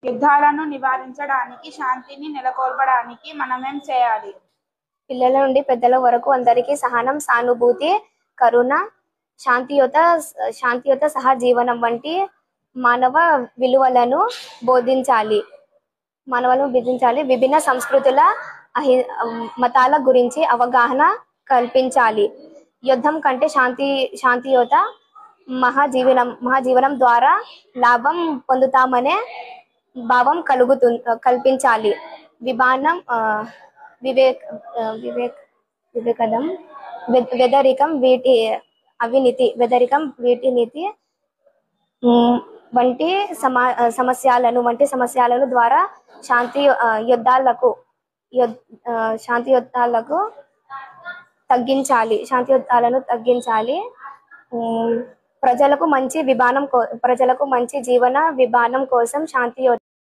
యుద్ధాలను నివారించడానికి, శాంతిని నెలకొల్పడానికి మనమేం చేయాలి? పిల్లల నుండి పెద్దల వరకు అందరికీ సహనం, సానుభూతి, కరుణ, శాంతియుత శాంతియుత సహజీవనం వంటి మానవ విలువలను బోధించాలి. విభిన్న సంస్కృతుల మతాల గురించి అవగాహన కల్పించాలి. యుద్ధం కంటే శాంతియుత మహాజీవనం ద్వారా లాభం పొందుతామనే భావం కల్పించాలి. వివేకం, పేదరికం, వీటినీతి వంటి సమస్యలను ద్వారా శాంతి యుద్ధాలకు తగ్గించాలి. ప్రజలకు మంచి జీవన విధానం కోసం శాంతి